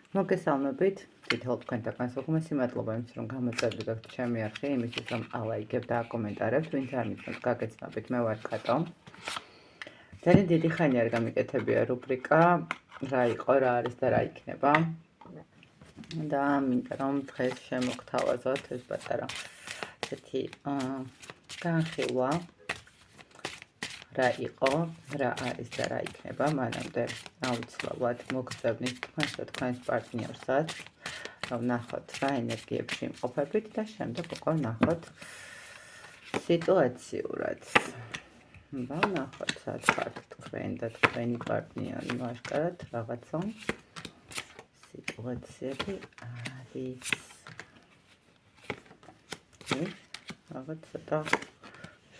მოგესალმებით, თითოეულ თქვენთაგანს უღმესი მადლობა იმისთვის, რომ გამოწერდით ჩემი არხი, იმისთვის, რომ ალაიქებთ და აკომენტარებთ, ვინც არ მიცნობს გაგეცნობით, მე ვარ კატო. ძალიან დიდი ხანი არ გამიკეთებია რუბრიკა, რა იყო, რა არის და რა იქნება. და მინდა რომ დღეს შემოგთავაზოთ ეს პატარა ესეთი განხილვა. რა იყო, რა არის და რა იქნება, მანამდე აუცილებლად მოგწევთ თქვენს პარტნიორსაც, რომ ნახოთ რა ენერგიებში იმყოფებით და შემდეგ უკვე ნახოთ სიტუაციურად. ნახოთ, სად ხართ თქვენ და თქვენი პარტნიორი, ვაშკარად რაღაცა სიტუაციები არის. რაღაც ცოტა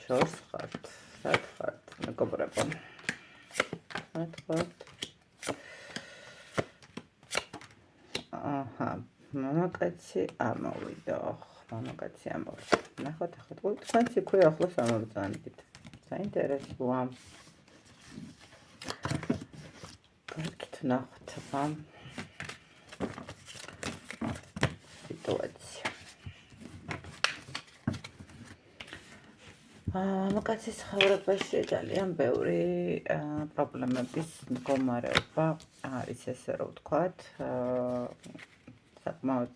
შორს ხართ. Sat ხართ, მეგობრებო. Sat ხართ. აჰა, მამაკაცი ამოვიდა. მამაკაცი ამოვიდა. ნახოთ, ახლა თქვენც იქვე ახლოს ამოვიძანებით. საინტერესოა. კარგით, ნახოთ ამ სიტუაცია. მამაკაცის ცხოვრებაში ძალიან ბევრი პრობლემების მდგომარეობა არის, ესე რომ ვთქვათ, საკმაოდ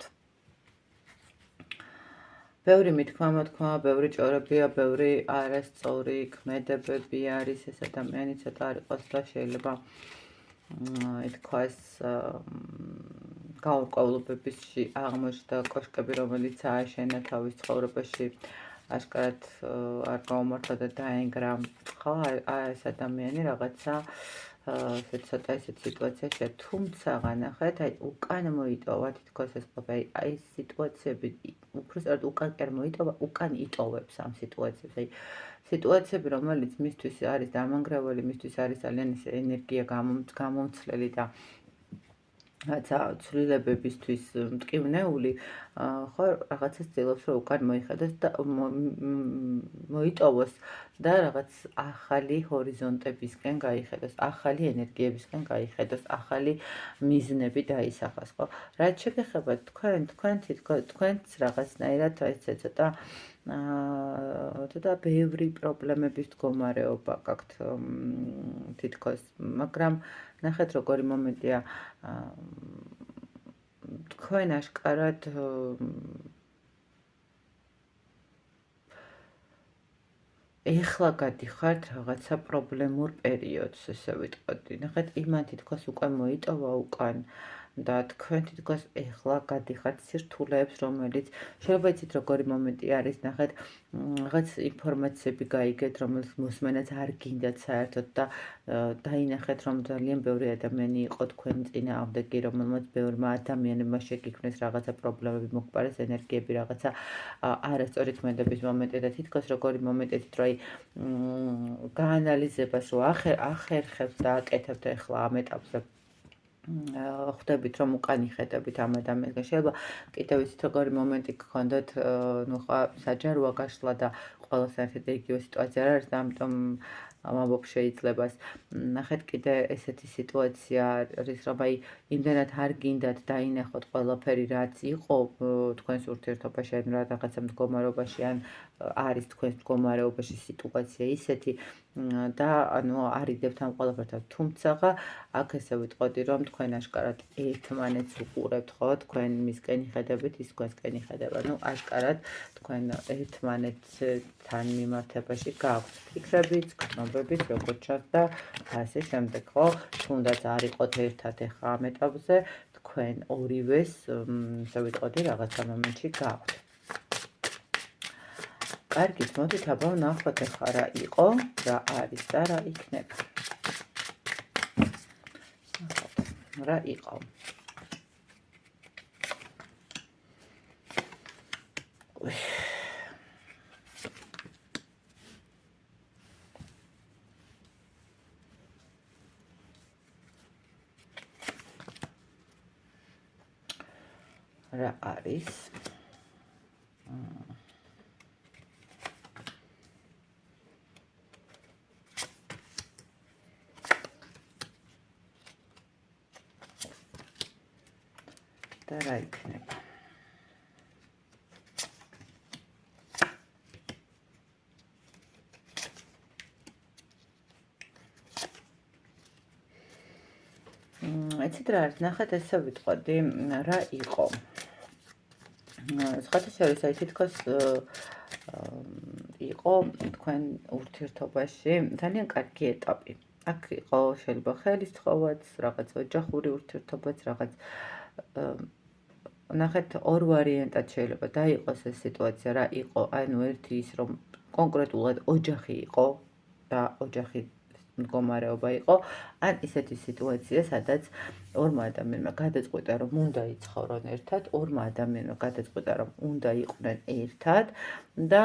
ბევრი მithქმა-მოთქმა, ბევრი ჭორებია, ბევრი არასწორი ქმედებები არის, ეს ადამიანი ცოტა არ იყოს და შეიძლება ითქვას გაურკვევლობებისში აღმოჩნდა კოშკები, რომელიც ააშენა თავის ცხოვრებაში აშკარად არ გაუმართლა და დაენგრა, ხო, ეს ადამიანი რაღაცა ცოტა ესეთ სიტუაციაში, თუმცა ნახეთ, აი უკან მოიტოვა თითქოს ეს ყოფილი, აი ეს სიტუაციები, უბრალოდ უკან კი არ მოიტოვა, უკან იტოვებს ამ სიტუაციებს, აი სიტუაციები, რომელიც მისთვის არის დამანგრეველი, მისთვის არის ძალიან ენერგია გამომცლელი და რაცა ცვლილებებისთვის მტკივნეული, ხო, რაღაცას ცდილობს, რომ უკან მოიხედოს და მოიტოვოს და რაღაც ახალი ჰორიზონტებისკენ გაიხედოს, ახალი ენერგიებისკენ გაიხედოს, ახალი მიზნები დაისახოს, ხო? რაც შეგეხება თქვენც რაღაცნაირად ესე ცოტა ბევრი პრობლემების მდგომარეობა გაქვთ თითქოს, მაგრამ ნახეთ როგორი მომენტია, თქვენ აშკარად ეხლა გადიხართ რაღაცა პრობლემურ პერიოდს, ესე ვიტყოდი. ნახეთ, იმან თითქოს უკვე მოიტოვა უკან და თქვენ თითქოს ეხლა გადიხართ სირთულეებს, რომელიც შეიძლება იცით როგორი მომენტი არის, ნახეთ, რაღაც ინფორმაციები გაიგეთ, რომელიც მოსმენაც არ გინდათ საერთოდ და დაინახეთ, რომ ძალიან ბევრი ადამიანი იყო თქვენი წინააღმდეგი, რომელმაც ბევრმა ადამიანებმა შეგიქმნეს რაღაცა პრობლემები, მოგყარეს ენერგიები, რაღაცა არასწორი ქმედების მომენტი და თითქოს როგორი მომენტი, რომ გაანალიზებას რო ახერხებთ და აკეთებთ ეხლა ამ ეტაპზე. ხვდებით, რომ უკან იხედებით ამ ადამიანს. შეიძლება კიდევ იცით როგორი მომენტი გქონდეთ, ნუ ხა საჯაროა გაშლა და ყველას ერთად იგივე სიტუაცია არ არის და ამიტომ ამბობ შეიძლება. ნახეთ, კიდე ესეთი სიტუაცია არის, რომ აი იმდენად არ გინდათ დაინახოთ ყველაფერი, რაც იყო თქვენს ურთიერთობაში, ან რაღაცა მდგომარეობაში, ან არის თქვენს მდგომარეობაში სიტუაცია ისეთი და ანუ არიდებთ ამ ყველაფერთან, თუმცა აქ ესე ვიტყოდი, რომ თქვენ აშკარად ერთმანეთს უყურებთ, ხო, თქვენ მისკენ იხედებით, ის თქვენსკენ იხედება, ну აშკარად თქვენ ერთმანეთთან მიმართებაში გაქვთ ფიქრებიც, გრძნობებიც, როგორც ჩანს და ასე შემდეგ, ხო, თუნდაც არ იყოთ ერთად ახლა ამ ეტაპზე, თქვენ ორივეს, ესე ვიტყოდი, რაღაცა მომენტში გაქვთ. კარგით, მოდით აბა ვნახოთ ახლა რა იყო, რა არის და რა იქნება. რა იყო. რა არის. და რა იქნება. იცით რა არის, ნახეთ ესე ვიტყოდი, რა იყო. სხვათა შორის აი თითქოს იყო თქვენ ურთიერთობაში ძალიან კარგი ეტაპი. აქ იყო შეიძლება ხელისთხოვაც, რაღაც ოჯახური ურთიერთობაც, რაღაც ნახეთ ორ ვარიანტად შეიძლება დაიყოს ეს სიტუაცია, რა იყო, ანუ ერთი ის რომ კონკრეტულად ოჯახი იყო და ოჯახი მდგომარეობა იყო, ან ისეთი სიტუაცია, სადაც ორმა ადამიანმა გადაწყვიტა, რომ უნდა იცხოვრონ ერთად, ორმა ადამიანმა გადაწყვიტა, რომ უნდა იყვნენ ერთად და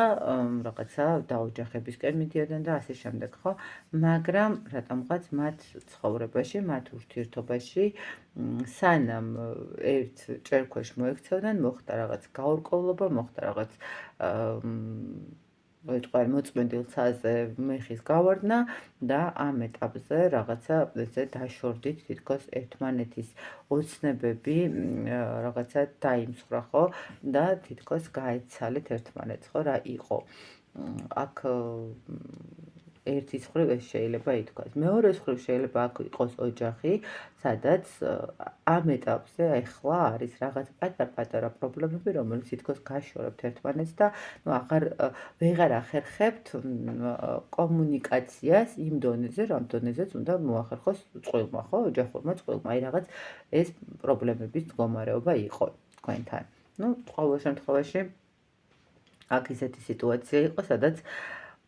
რაღაცა დაოჯახებისკენ მიდიოდნენ და ასე შემდეგ, ხო? მაგრამ რატომღაც მათ ცხოვრებაში, მათ ურთიერთობაში სანამ ერთ ჭერქვეშ მოექცევდნენ, მოხდა რაღაც გაურკვევლობა, მოხდა რაღაც მოწმენდილ ცაზე მეხის გავარდნა და ამ ეტაპზე რაღაცა ესე დაშორდით თითქოს ერთმანეთის ოცნებები რაღაცა დაიმსხვრა, ხო? და თითქოს გაეცალეთ ერთმანეთს, ხო? რა იყო? აქ ერთის მხრივ ეს შეიძლება ითქვას. მეორეს მხრივ შეიძლება აქ იყოს ოჯახი, სადაც ამ ეტაპზე ახლა არის რაღაც პატარ-პატარა პრობლემები, რომელიც თითქოს გაშორებთ ერთმანეთს და ვეღარ ახერხებთ კომუნიკაციას იმ დონეზე, რომ დონეზეც უნდა მოახერხოს წყვილმა, ხო? ოჯახურმა წყვილმა. აი რაღაც ეს პრობლემების მდგომარეობა იყო თქვენთან. ყოველ შემთხვევაში აქ ისეთი სიტუაცია იყო, სადაც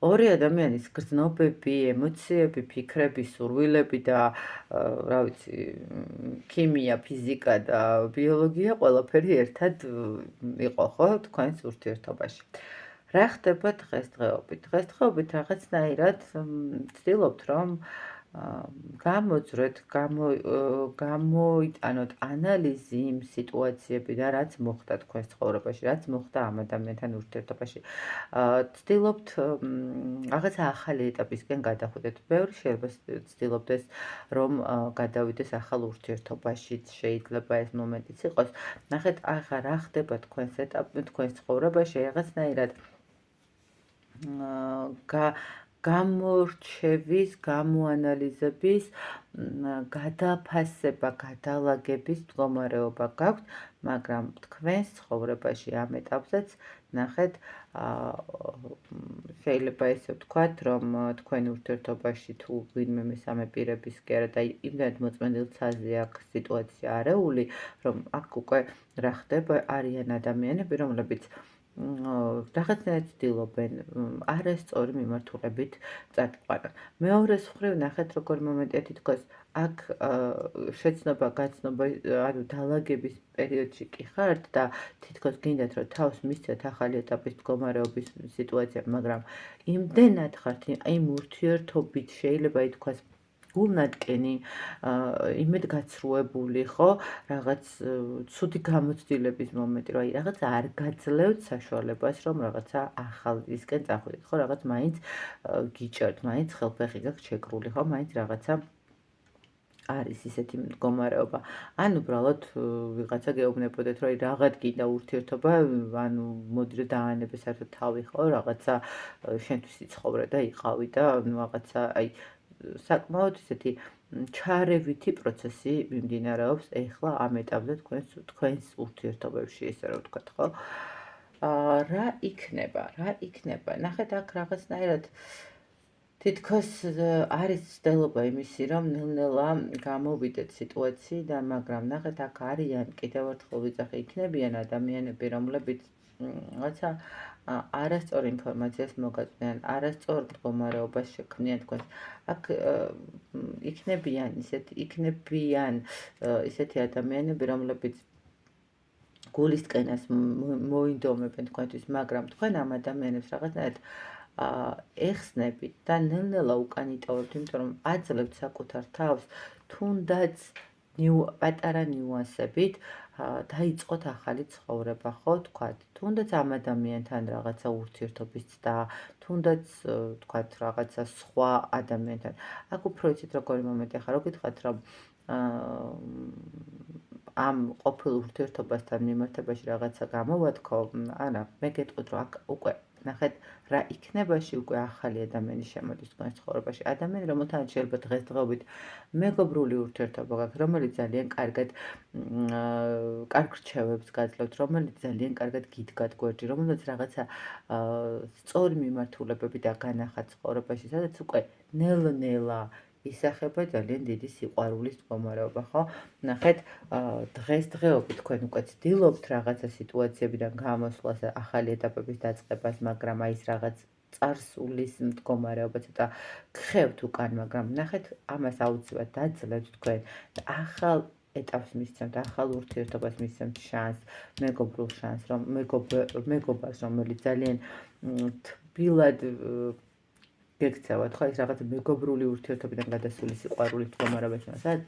ორი ადამიანის გრძნობები, ემოციები, ფიქრები, სურვილები და რა ვიცი, ქიმია, ფიზიკა და ბიოლოგია ყველაფერი ერთად იყო, ხო, თქვენს ურთიერთობაში. რა ხდება დღესდღეობით? დღესდღეობით რაღაცნაირად ვცდილობთ, რომ გამოძვრეთ, გამოიტანოთ ანალიზი იმ სიტუაციებიდან, რაც მოხდა თქვენს ცხოვრებაში, რაც მოხდა ამ ადამიანთან ურთიერთობაში. ვცდილობთ რაღაცა ახალი ეტაპისკენ გადახვიდეთ. ბევრი შეიძლება ვცდილობდეს, რომ გადავიდეს ახალ ურთიერთობაშიც, შეიძლება ეს მომენტიც იყოს. ნახეთ, ახლა რა ხდება თქვენს თქვენს ცხოვრებაში, რაღაცნაირად გამორჩევის, გამოანალიზების, გადაფასება, გადალაგების მდგომარეობა გაქვთ, მაგრამ თქვენს ცხოვრებაში ამ ეტაპზეც ნახეთ, შეიძლება ესე ვთქვათ, რომ თქვენ ურთიერთობაში თუ ვინმე მესამე პირებისკენ და იმდენად მოწმენდილ ცაზე აქვს სიტუაცია არეული, რომ აქ უკვე რა ხდება, არიან ადამიანები, რომლებიც რაღაცნაირად ცდილობენ არასწორი მიმართულებით წაიყვანონ. მეორეს მხრივ ნახეთ, როგორი მომენტია თითქოს აქ შეცნობა-გაცნობა, ანუ დალაგების პერიოდში კი ხართ და თითქოს გინდათ, რომ თავს მისცეთ ახალი ეტაპის მდგომარეობის სიტუაცია, მაგრამ იმდენად ხართ იმ ურთიერთობით შეიძლება ითქვას გულნატკენი, იმედგაცრუებული, ხო? რაღაც ცუდი გამოცდილების მომენტი, რომ აი რაღაც არ გაძლევთ საშუალებას, რომ რაღაცა ახალისკენ წახვიდეთ, ხო? რაღაც მაინც გიჭერთ, მაინც ხელფეხი გაქვთ შეკრული, ხო? მაინც რაღაცა არის ისეთი მდგომარეობა. ან უბრალოდ ვიღაცა გეუბნებოდეთ, რომ რაღაც გინდა ურთიერთობა, ანუ მოდი დაანებე საერთოდ თავი, ხო? რაღაცა შენთვის იცხოვრე და იყავი და რაღაცა აი საკმაოდ ისეთი ჩარევითი პროცესი მიმდინარეობს ეხლა ამ ეტაპზე თქვენს ურთიერთობებში, ესე რომ ვთქვათ, ხო? რა იქნება? ნახეთ, აქ რაღაცნაირად თითქოს არის ცდილობა იმისი, რომ ნელ-ნელა გამოვიდეთ სიტუაციიდან, მაგრამ ნახეთ, აქ არიან კიდევ ერთხელ ვიძახი, იქნებიან ადამიანები, რომლებიც რაღაცა არასწორ ინფორმაციას მოგაწვდიან, არასწორ მდგომარეობას შექმნიან თქვენს. აქ იქნებიან ისეთი ადამიანები, რომლებიც გულისწყენას მოინდომებენ თქვენთვის, მაგრამ თქვენ ამ ადამიანებს რაღაცნაირად ეხსნებით და ნელ-ნელა უკან იტოვებთ, იმიტომ რომ აძლევთ საკუთარ თავს, თუნდაც პატარა ნიუანსებით დაიწყოთ ახალი ცხოვრება, ხო, თქვათ, თუნდაც ამ ადამიანთან რაღაცა ურთიერთობის ცდა, თუნდაც თქვათ რაღაცა სხვა ადამიანთან. აქ უფრო იცით როგორი მომენტი, ახლა რო გითხრათ, რომ ამ ყოფილ ურთიერთობასთან მიმართებაში რაღაცა გამოვათქო, არა, მე გეტყვით, რომ აქ უკვე ნახეთ, რა იქნებაში უკვე ახალი ადამიანი შემოდის თქვენს ცხოვრებაში. ადამიანი, რომელთანაც შეიძლება დღესდღეობით მეგობრული ურთიერთობა გაქვთ, რომელიც ძალიან კარგად კარგ რჩევებს გაძლევთ, რომელიც ძალიან კარგად გიდგათ გვერდში, რომელსაც რაღაცა სწორი მიმართულებები და განახათ ცხოვრებაში, სადაც უკვე ნელ-ნელა ისახება ძალიან დიდი სიყვარულის მდგომარეობა, ხო? ნახეთ, დღესდღეობით თქვენ უკვე ცდილობთ რაღაცა სიტუაციებიდან გამოსვლას, ახალი ეტაპების დაწყებას, მაგრამ აი ეს რაღაც წარსულის მდგომარეობა ცოტა გხევთ უკან, მაგრამ ნახეთ, ამას აუცილებლად დაძლევთ თქვენ და ახალ ეტაპს მისცემთ, ახალ ურთიერთობას მისცემთ შანსს, მეგობრულ შანსს, მეგობარს, რომელიც ძალიან თბილად გექცევათ, ხო, ეს რაღაც მეგობრული ურთიერთობიდან გადასული სიყვარულის მდგომარეობაში, სადაც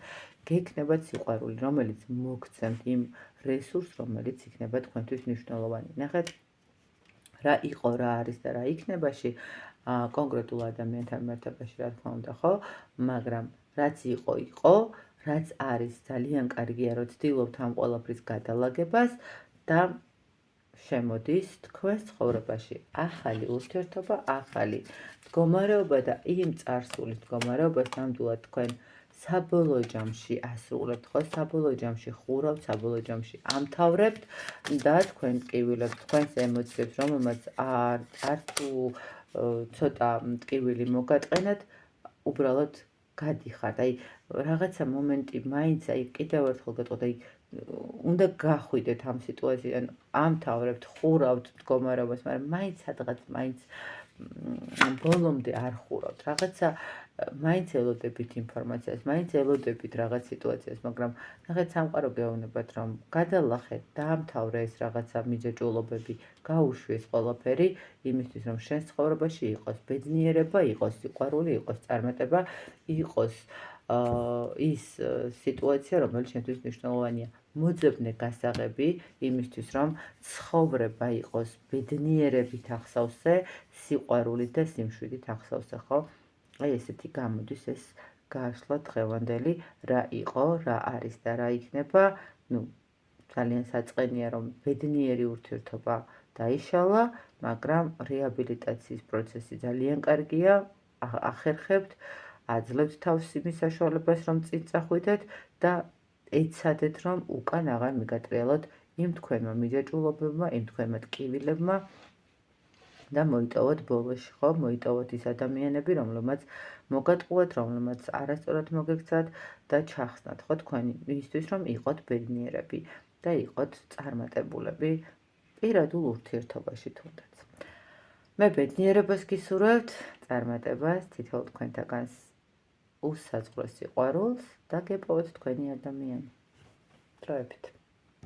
გექნებათ სიყვარული, რომელიც მოგცემთ იმ რესურსს, რომელიც იქნება თქვენთვის მნიშვნელოვანი. ნახეთ, რა იყო, რა არის და რა იქნებაში კონკრეტულ ადამიანთან მიმართებაში, რა თქმა უნდა, ხო? მაგრამ რაც იყო, იყო, რაც არის ძალიან კარგია, რომ ცდილობთ ამ ყველაფრის გადალაგებას და შემოდის თქვენს ცხოვრებაში ახალი ურთიერთობა, ახალი მდგომარეობა და იმ წარსულის მდგომარეობას ნამდვილად თქვენ საბოლოო ჯამში ასრულებთ, ხო? საბოლოო ჯამში ხურავთ, საბოლოო ჯამში ამთავრებთ და თქვენ ტკივილებთ თქვენს ემოციებს, რომელმაც არ თუ ცოტა ტკივილი მოგატყენათ, უბრალოდ გადიხართ. აი, რაღაცა მომენტი მაინც, აი, კიდევ ერთხელ გეტყვით, აი, უნდა გახვიდეთ ამ სიტუაციიდან, ამთავრებთ, ხურავთ მდგომარეობას, მაგრამ მაინც სადღაც მაინც ბოლომდე არ ხურავთ. რაღაცა მაინც ელოდებით ინფორმაციას, მაინც ელოდებით რაღაც სიტუაციას, მაგრამ ნახეთ, სამყარო გეუბნებათ, რომ გადალახეთ, დაამთავრე ეს რაღაცა მიჯაჭვულობები, გაუშვეს ყველაფერი იმისთვის, რომ შენს ცხოვრებაში იყოს ბედნიერება, იყოს სიყვარული, იყოს წარმატება, იყოს ის სიტუაცია, რომელიც შენთვის მნიშვნელოვანია. მოძებნე გასაღები იმისთვის, რომ ცხოვრება იყოს ბედნიერებით ახსავსე, სიყვარულით და სიმშვიდით ახსავსე, ხო? აი ესეთი გამოდის ეს გაშლა დღევანდელი, რა იყო, რა არის და რა იქნება. ნუ ძალიან საწყენია, რომ ბედნიერი ურთიერთობა დაიშალა, მაგრამ რეაბილიტაციის პროცესი ძალიან კარგია, ახერხებთ, აძლევთ თავს იმის საშუალებას, რომ წინ წახვიდეთ და ეცადეთ, რომ უკან აღარ მიგატრიალოთ იმ თქვენმა მიჯაჭვულობებმა, იმ თქვენმა ტკივილებმა და მოიტოვოთ ბოლოში, ხო? მოიტოვოთ ის ადამიანები, რომლებმაც მოგატყუათ, რომლებმაც არასწორად მოგექცათ და ჩახსნათ, ხო, თქვენი მისთვის, რომ იყოთ ბედნიერები და იყოთ წარმატებულები პირადულ ურთიერთობაში თუნდაც. მე ბედნიერებას გისურვებთ, წარმატებას, თითოეულ თქვენთაგანს უსაზღვროს სიყვარულს და გეპოვოთ თქვენი ადამიანი. დროებით.